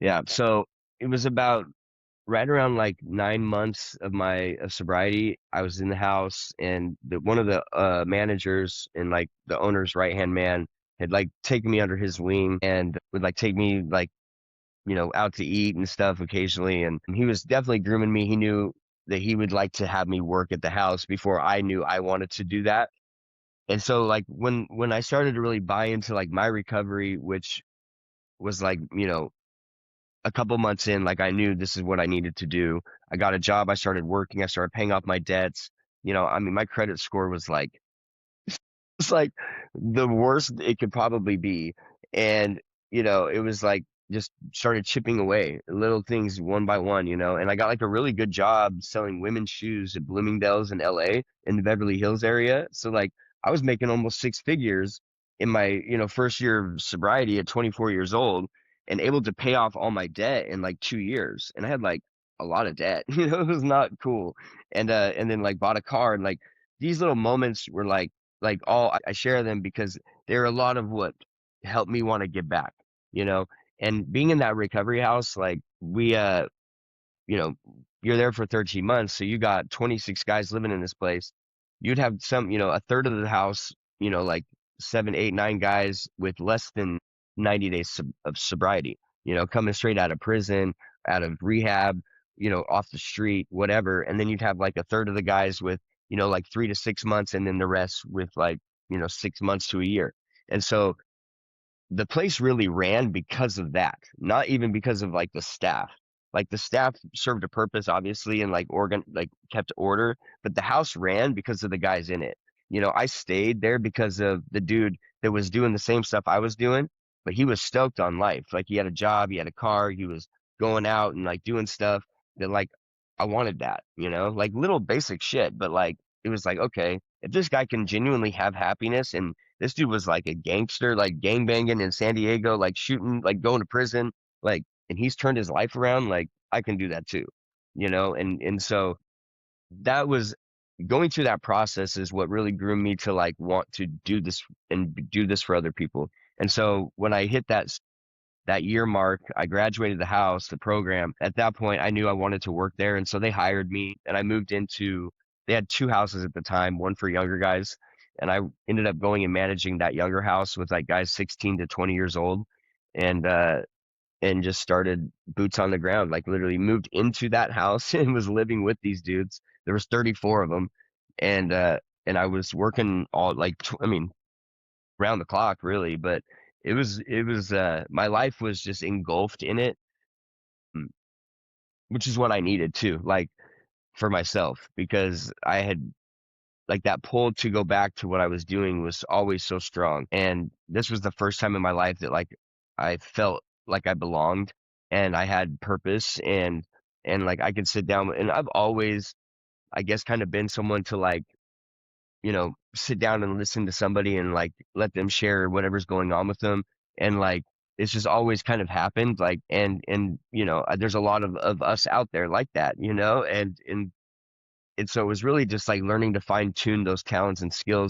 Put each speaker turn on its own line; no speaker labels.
Yeah. So it was about right around like 9 months of my of sobriety. I was in the house, and one of the managers and like the owner's right hand man had like taken me under his wing and would like take me like out to eat and stuff occasionally. And he was definitely grooming me. He knew that he would like to have me work at the house before I knew I wanted to do that. And so like when I started to really buy into like my recovery, which was like, a couple months in, like I knew this is what I needed to do. I got a job, I started working, I started paying off my debts. I mean, my credit score was like it's like the worst it could probably be. And, it was like just started chipping away little things one by one, and I got like a really good job selling women's shoes at Bloomingdale's in LA in the Beverly Hills area. So like I was making almost six figures in my, first year of sobriety at 24 years old and able to pay off all my debt in like 2 years. And I had like a lot of debt, it was not cool. And then like bought a car, and like these little moments were like all I share them because they're a lot of what helped me want to give back, you know. And being in that recovery house, like you know, you're there for 13 months, so you got 26 guys living in this place. You'd have some, a third of the house, like seven, eight, nine guys with less than 90 days of sobriety, coming straight out of prison, out of rehab, off the street, whatever. And then you'd have like a third of the guys with, like 3 to 6 months, and then the rest with like, 6 months to a year. And so the place really ran because of that, not even because of like the staff. Like the staff served a purpose, obviously, and like kept order, but the house ran because of the guys in it. I stayed there because of the dude that was doing the same stuff I was doing, but he was stoked on life. Like he had a job, he had a car, he was going out and like doing stuff that like I wanted that, like little basic shit, but like it was like, okay, if this guy can genuinely have happiness, and this dude was like a gangster, like gang banging in San Diego, like shooting, like going to prison, like, and he's turned his life around. Like I can do that too, and so that was going through that process is what really grew me to like want to do this and do this for other people. And so when I hit that year mark, I graduated the program. At that point, I knew I wanted to work there. And so they hired me, and I moved into, they had two houses at the time, one for younger guys. And I ended up going and managing that younger house with like guys 16 to 20 years old. And, and just started boots on the ground, like literally moved into that house and was living with these dudes. There was 34 of them. And I was working all like, I mean, round the clock really, but it was my life was just engulfed in it, mm, which is what I needed too, like for myself, because I had like that pull to go back to what I was doing was always so strong. And this was the first time in my life that like I felt like I belonged and I had purpose, and like I could sit down, and I've always, I guess, kind of been someone to like sit down and listen to somebody and like let them share whatever's going on with them. And like, it's just always kind of happened. Like, and, there's a lot of us out there like that, and so it was really just like learning to fine tune those talents and skills